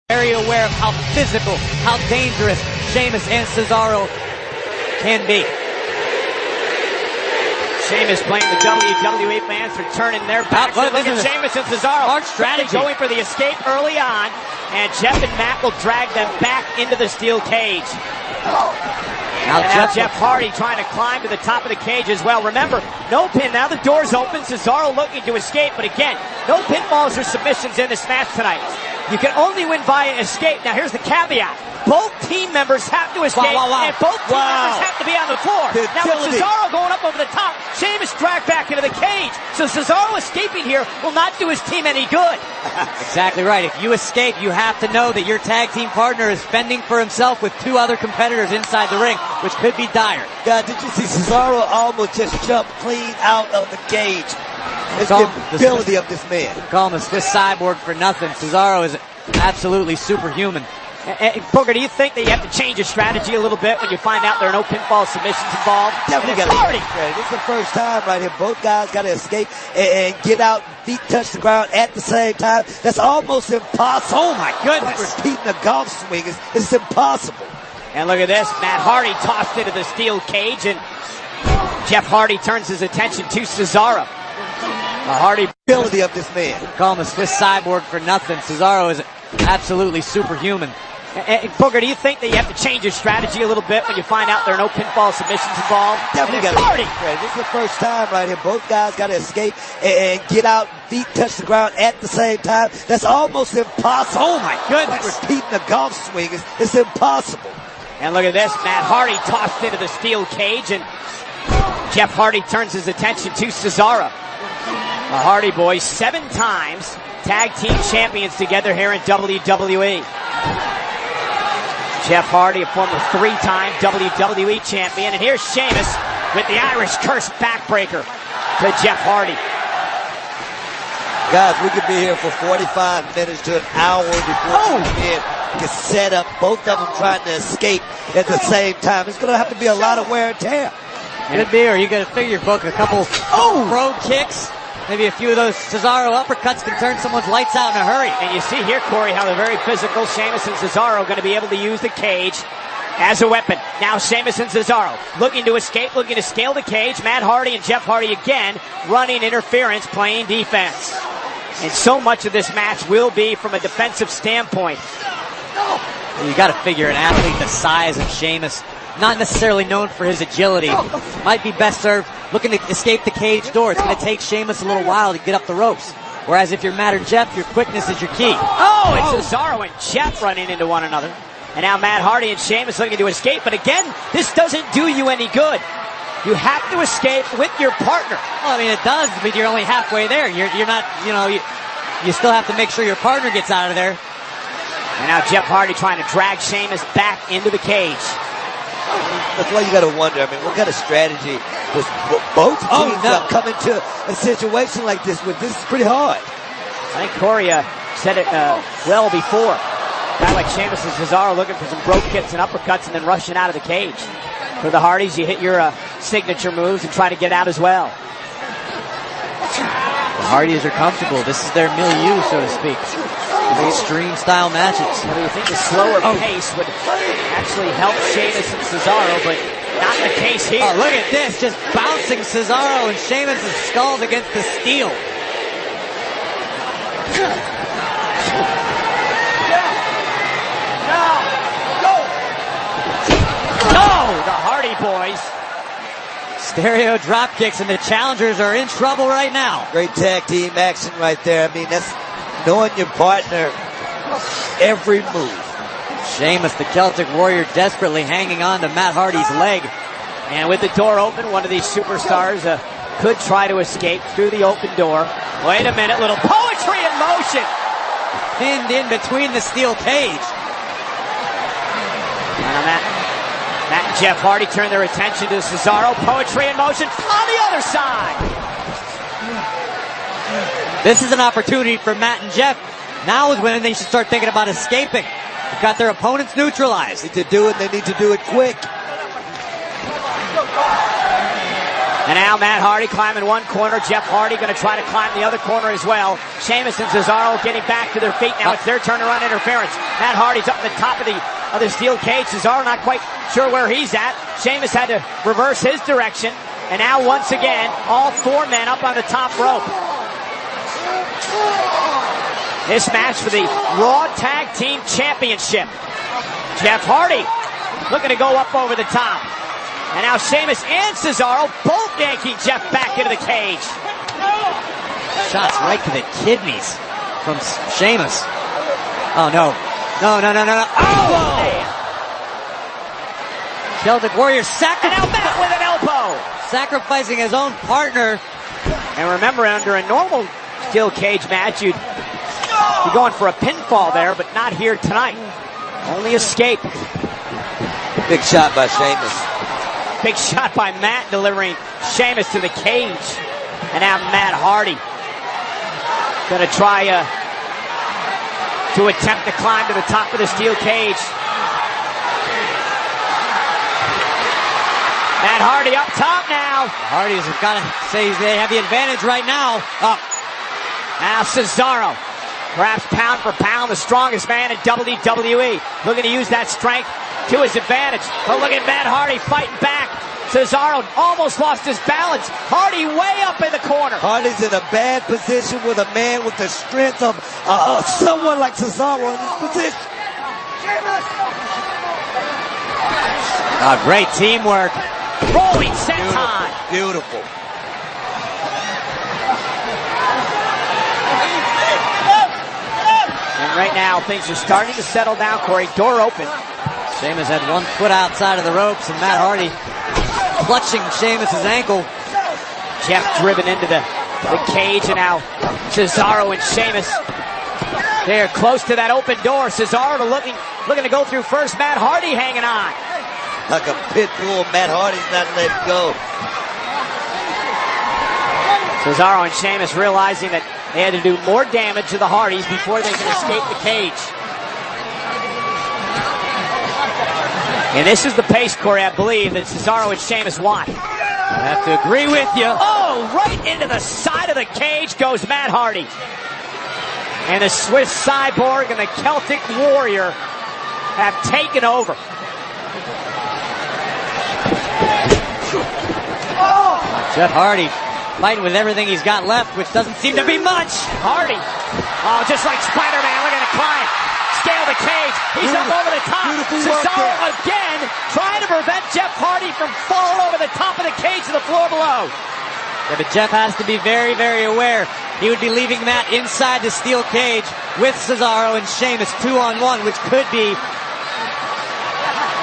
Very aware of how physical, how dangerous Sheamus and Cesaro can be. Sheamus playing the WWE fans for turning their backs. Look at Sheamus and Cesaro. Hard strategy. Going for the escape early on. And Jeff and Matt will drag them back into the steel cage. Now Jeff Hardy trying to climb to the top of the cage as well. Remember, no pin. Now the door's open. Cesaro looking to escape. But again, no pinfalls or submissions in this match tonight. You can only win via escape. Now here's the caveat. Both team members have to escape, and both team members have to be on the floor. Now with Cesaro going up over the top, Sheamus dragged back into the cage. So Cesaro escaping here will not do his team any good. Exactly right. If you escape, you have to know that your tag team partner is fending for himself with two other competitors inside the ring, which could be dire. God, did you see Cesaro almost just jump clean out of the cage? It's the ability of this man. Call him a Swiss cyborg for nothing. Cesaro is absolutely superhuman. Booker, do you think that you have to change your strategy a little bit when you find out there are no pinfall submissions involved? Definitely got to. This is the first time right here. Both guys got to escape and get out, feet touch the ground at the same time. That's almost impossible. Oh my goodness. Repeating a golf swing is impossible. And look at this. Matt Hardy tossed into the steel cage, and Jeff Hardy turns his attention to Cesaro. The Hardy ability of this man. Call him a Swiss cyborg for nothing. Cesaro is absolutely superhuman. Booker, do you think that you have to change your strategy a little bit when you find out there are no pinfall submissions involved? Definitely got to. This is the first time right here. Both guys got to escape and get out, feet touch the ground at the same time. That's almost impossible. Oh my goodness. Repeating a golf swing is impossible. And look at this. Matt Hardy tossed into the steel cage, and Jeff Hardy turns his attention to Cesaro. The Hardy Boys, 7 times tag team champions together here in WWE. Jeff Hardy, a former 3-time WWE champion. And here's Sheamus with the Irish curse backbreaker to Jeff Hardy. Guys, we could be here for 45 minutes to an hour before we get set up. Both of them trying to escape at the same time. It's going to have to be a lot of wear and tear. Could be, or you got to figure, book a couple road kicks. Maybe a few of those Cesaro uppercuts can turn someone's lights out in a hurry. And you see here, Corey, how they're very physical. Sheamus and Cesaro are going to be able to use the cage as a weapon. Now Sheamus and Cesaro looking to escape, looking to scale the cage. Matt Hardy and Jeff Hardy again running interference, playing defense. And so much of this match will be from a defensive standpoint. You got to figure an athlete the size of Sheamus, not necessarily known for his agility, might be best served looking to escape the cage door. It's going to take Sheamus a little while to get up the ropes. Whereas if you're Matt or Jeff, your quickness is your key. Oh, it's Cesaro and Jeff running into one another. And now Matt Hardy and Sheamus looking to escape. But again, this doesn't do you any good. You have to escape with your partner. Well, I mean, it does, but you're only halfway there. You're not, you still have to make sure your partner gets out of there. And now Jeff Hardy trying to drag Sheamus back into the cage. That's why you got to wonder. I mean, what kind of strategy was both teams come into a situation like this with? This is pretty hard. I think Corey said it well before. Guy like Sheamus and Cesaro looking for some broke kicks and uppercuts and then rushing out of the cage. For the Hardys, you hit your signature moves and try to get out as well. The Hardys are comfortable. This is their milieu, so to speak. Extreme style matches. Well, do you think the slower pace would actually help Sheamus and Cesaro, but not the case here. Oh, look at this, just bouncing Cesaro and Sheamus' skulls against the steel. No, the Hardy Boys. Stereo drop kicks, and the challengers are in trouble right now. Great tag team action right there. I mean, that's knowing your partner every move. Sheamus, the Celtic Warrior, desperately hanging on to Matt Hardy's leg. And with the door open, one of these superstars could try to escape through the open door. Wait a minute, little poetry in motion. Pinned in between the steel cage. And Matt and Jeff Hardy turn their attention to Cesaro. Poetry in motion on the other side. This is an opportunity for Matt and Jeff. Now is when they should start thinking about escaping. They've got their opponents neutralized. They need to do it quick. And now Matt Hardy climbing one corner. Jeff Hardy going to try to climb the other corner as well. Sheamus and Cesaro getting back to their feet. Now it's their turn to run interference. Matt Hardy's up at the top of the steel cage. Cesaro not quite sure where he's at. Sheamus had to reverse his direction. And now once again, all four men up on the top rope. This match for the Raw Tag Team Championship. Jeff Hardy looking to go up over the top. And now Sheamus and Cesaro both yanking Jeff back into the cage. Shots right to the kidneys from Sheamus. Oh, no. No. Oh! Celtic Warrior And now Matt with an elbow. sacrificing his own partner. And remember, under a normal steel cage match, you'd be going for a pinfall there, but not here tonight. Only escape. Big shot by Sheamus. Big shot by Matt, delivering Sheamus to the cage. And now Matt Hardy going to try to attempt to climb to the top of the steel cage. Matt Hardy up top now. Hardy's got to say they have the advantage right now. Up. Now Cesaro, perhaps pound for pound, the strongest man in WWE. Looking to use that strength to his advantage. But look at Matt Hardy fighting back. Cesaro almost lost his balance. Hardy way up in the corner. Hardy's in a bad position with a man with the strength of someone like Cesaro in this position. Great teamwork. Rolling senton. Beautiful. And right now things are starting to settle down, Corey. Door open. Sheamus had one foot outside of the ropes, and Matt Hardy clutching Sheamus' ankle. Jeff driven into the cage, and now Cesaro and Sheamus. They're close to that open door. Cesaro looking to go through first. Matt Hardy hanging on. Like a pit bull, Matt Hardy's not letting go. Cesaro and Sheamus realizing that they had to do more damage to the Hardys before they can escape the cage. And this is the pace, Corey, I believe, that Cesaro and Sheamus want. I have to agree with you. Oh, right into the side of the cage goes Matt Hardy. And the Swiss Cyborg and the Celtic Warrior have taken over. Jeff Hardy fighting with everything he's got left, which doesn't seem to be much. Hardy. Oh, just like Spider-Man, look at the climb. Scale the cage. He's up over the top. Cesaro again trying to prevent Jeff Hardy from falling over the top of the cage to the floor below. Yeah, but Jeff has to be very, very aware. He would be leaving Matt inside the steel cage with Cesaro and Sheamus 2-on-1, which could be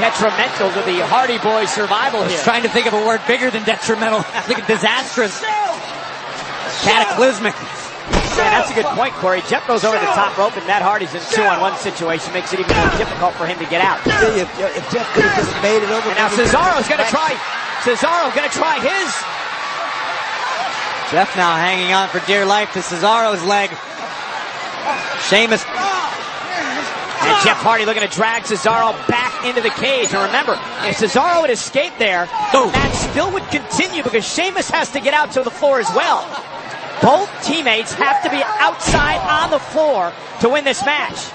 detrimental to the Hardy Boys' survival here. Trying to think of a word bigger than detrimental. I think disastrous. Cataclysmic. Yeah, that's a good point, Corey. Jeff goes over the top rope, and Matt Hardy's in a 2-on-1 situation. Makes it even more difficult for him to get out. If Jeff could have just made it over. And now Cesaro's going to try. Cesaro going to try his. Jeff now hanging on for dear life to Cesaro's leg. Sheamus. And Jeff Hardy looking to drag Cesaro back into the cage. And remember, if Cesaro had escaped there, the match still would continue because Sheamus has to get out to the floor as well. Both teammates have to be outside on the floor to win this match.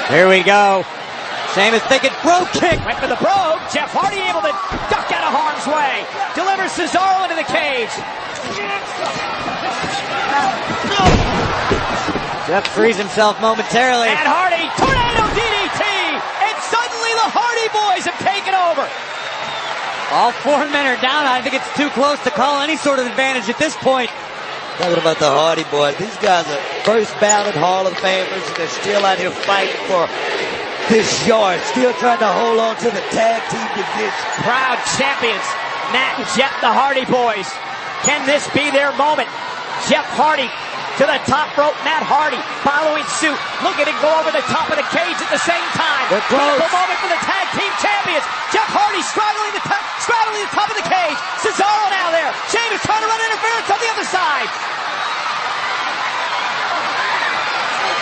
Here we go. Sheamus thinking brogue kick. Went for the brogue. Jeff Hardy able to duck out of harm's way. Delivers Cesaro into the cage. Jeff frees himself momentarily. And Hardy, tornado DDT. And suddenly the Hardy Boys have taken over. All four men are down. I think it's too close to call any sort of advantage at this point. Talking about the Hardy Boys. These guys are first ballot Hall of Famers, and they're still out here fighting for this yard. Still trying to hold on to the tag team position. Proud champions, Matt and Jeff, the Hardy Boys. Can this be their moment? Jeff Hardy to the top rope. Matt Hardy following suit, looking to go over the top of the cage at the same time. Critical moment for the tag team champions. Jeff Hardy straddling the top of the cage. Cesaro now there. Sheamus trying to run interference on the other side.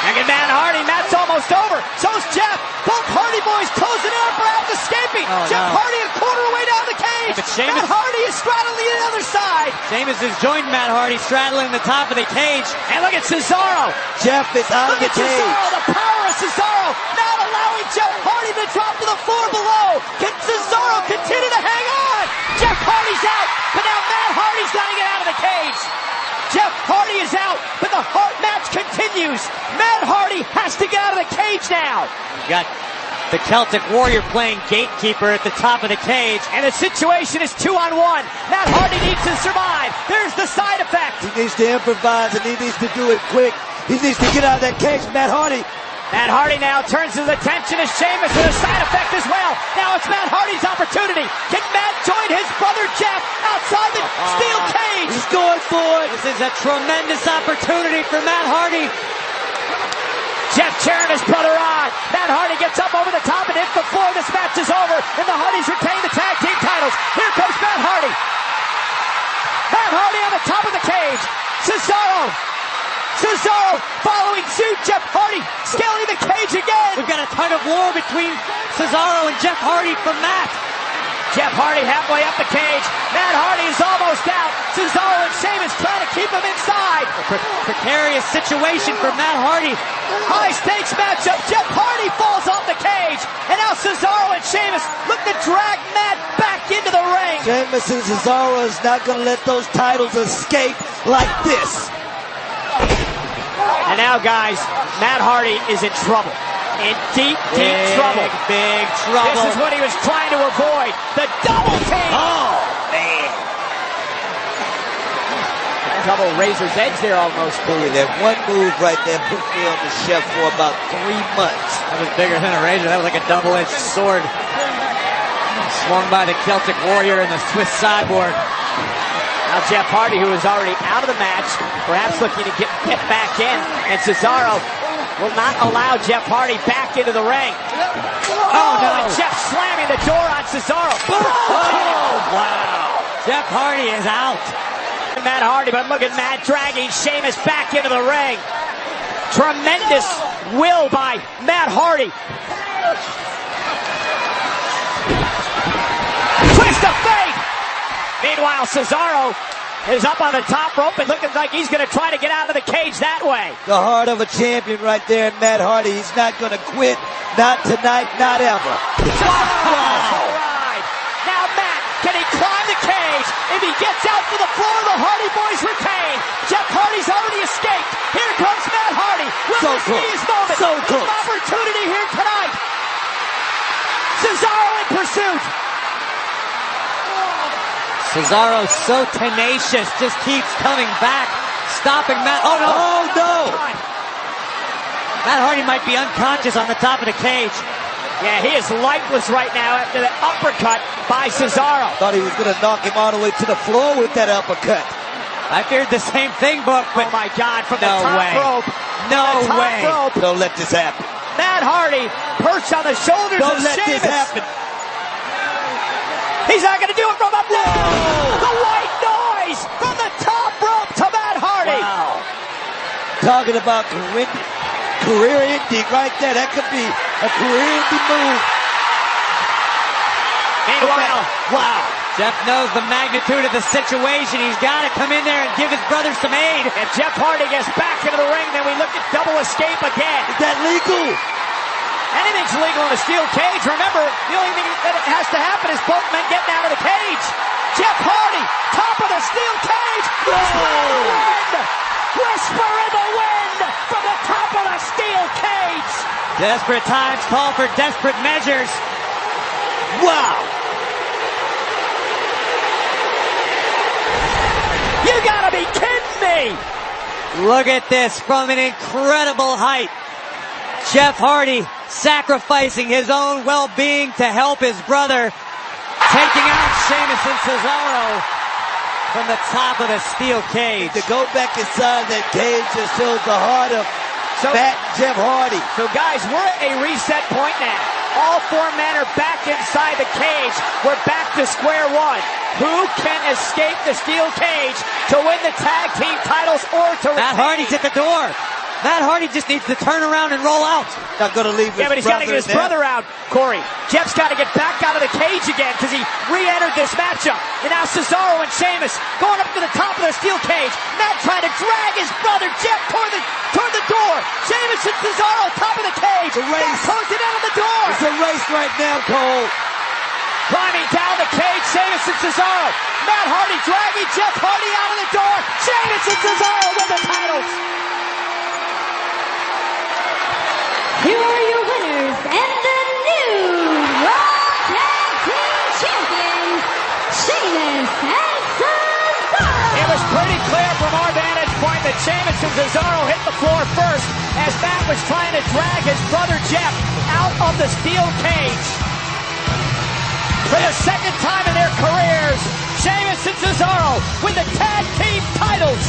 Back at Matt Hardy. Matt's almost over. So's Jeff. Both Hardy boys closing in, perhaps escaping. Jeff Hardy a quarter way down the cage. Matt Hardy is straddling the other side. Sheamus has joined Matt Hardy straddling the top of the cage. And look at Cesaro. Jeff is out of the cage. Cesaro, the power of Cesaro, not allowing Jeff Hardy to drop to the floor below. Can Cesaro continue to hang on? Jeff Hardy's out, but now Matt Hardy's got to get out of the cage. Jeff Hardy is out, but the Hart match continues. Matt Hardy has to get out of the cage now. You got the Celtic Warrior playing gatekeeper at the top of the cage. And the situation is 2-on-1. Matt Hardy needs to survive. There's the side effect. He needs to improvise and he needs to do it quick. He needs to get out of that cage, Matt Hardy. Matt Hardy now turns his attention to Sheamus with a side effect as well. Now it's Matt Hardy's opportunity. Can Matt join his brother Jeff outside the steel cage? He's going for it. This is a tremendous opportunity for Matt Hardy. Jeff cheering his brother on. Matt Hardy gets up over the top and hits the floor. This match is over, and the Hardys retain the tag team titles. Here comes Matt Hardy. Matt Hardy on the top of the cage. Cesaro following suit. Jeff Hardy scaling the cage again. We've got a tug of war between Cesaro and Jeff Hardy from Matt. Jeff Hardy halfway up the cage. Matt Hardy is almost out. Cesaro and Sheamus trying to keep him inside. A precarious situation for Matt Hardy. High stakes matchup. Jeff Hardy falls off the cage. And now Cesaro and Sheamus look to drag Matt back into the ring. Sheamus and Cesaro is not going to let those titles escape like this. And now, guys, Matt Hardy is in trouble. In deep trouble. Big trouble. This is what he was trying to avoid. The double team. Oh, man. Double razor's edge there almost. Look at that one move right there put me on the shelf for about 3 months. That was bigger than a razor. That was like a double-edged sword. Swung by the Celtic Warrior and the Swiss Cyborg. Now Jeff Hardy, who is already out of the match, perhaps looking to get back in. And Cesaro will not allow Jeff Hardy back into the ring. Oh no! And Jeff slamming the door on Cesaro. Oh, wow. Jeff Hardy is out. Matt Hardy, but look at Matt dragging Sheamus back into the ring. Tremendous will by Matt Hardy. Twist of fate. Meanwhile, Cesaro is up on the top rope and looking like he's going to try to get out of the cage that way. The heart of a champion right there in Matt Hardy. He's not going to quit. Not tonight, not ever. Wow. All right. Now Matt, can he climb the cage? If he gets out to the floor, the Hardy boys retain. Jeff Hardy's already escaped. Here comes Matt Hardy. Will this be his moment? So close. His opportunity here tonight. Cesaro in pursuit. Cesaro so tenacious, just keeps coming back, stopping Matt. Oh no! Oh no! Matt Hardy might be unconscious on the top of the cage. Yeah, he is lifeless right now after that uppercut by Cesaro. Thought he was going to knock him all the way to the floor with that uppercut. I feared the same thing, but oh my God, from the top rope. No way. Rope. Don't let this happen. Matt Hardy perched on the shoulders Don't of let Sheamus. this happen. He's not going to do it from up there. The white noise from the top rope to Matt Hardy. Wow. Talking about career ending right there. That could be a career ending move. Meanwhile, wow. Jeff knows the magnitude of the situation. He's got to come in there and give his brother some aid. If Jeff Hardy gets back into the ring, then we look at double escape again. Is that legal? Anything's legal in a steel cage. Remember, the only thing that has to happen is both men getting out of the cage. Jeff Hardy, top of the steel cage. Whisper in the wind. Whisper in the wind from the top of the steel cage. Desperate times call for desperate measures. Wow. You gotta be kidding me. Look at this from an incredible height. Jeff Hardy sacrificing his own well-being to help his brother, taking out Sheamus and Cesaro from the top of the steel cage. To go back inside that cage just shows the heart of Fat Jeff Hardy. So guys, we're at a reset point now. All four men are back inside the cage. We're back to square one. Who can escape the steel cage to win the tag team titles or to Matt Hardy's at the door. Matt Hardy just needs to turn around and roll out. Not going to leave his but he's got to get his brother out, Corey. Jeff's got to get back out of the cage again because he re-entered this matchup. And now Cesaro and Sheamus going up to the top of the steel cage. Matt trying to drag his brother Jeff toward the door. Sheamus and Cesaro top of the cage. It's a race. Matt closing in on the door. It's a race right now, Cole. Climbing down the cage, Sheamus and Cesaro. Matt Hardy dragging Jeff Hardy out of the door. Sheamus and Cesaro win the titles. Here are your winners and the new Raw Tag Team Champions, Sheamus and Cesaro. It was pretty clear from our vantage point that Sheamus and Cesaro hit the floor first as Matt was trying to drag his brother Jeff out of the steel cage. For the second time in their careers, Sheamus and Cesaro win the tag team titles.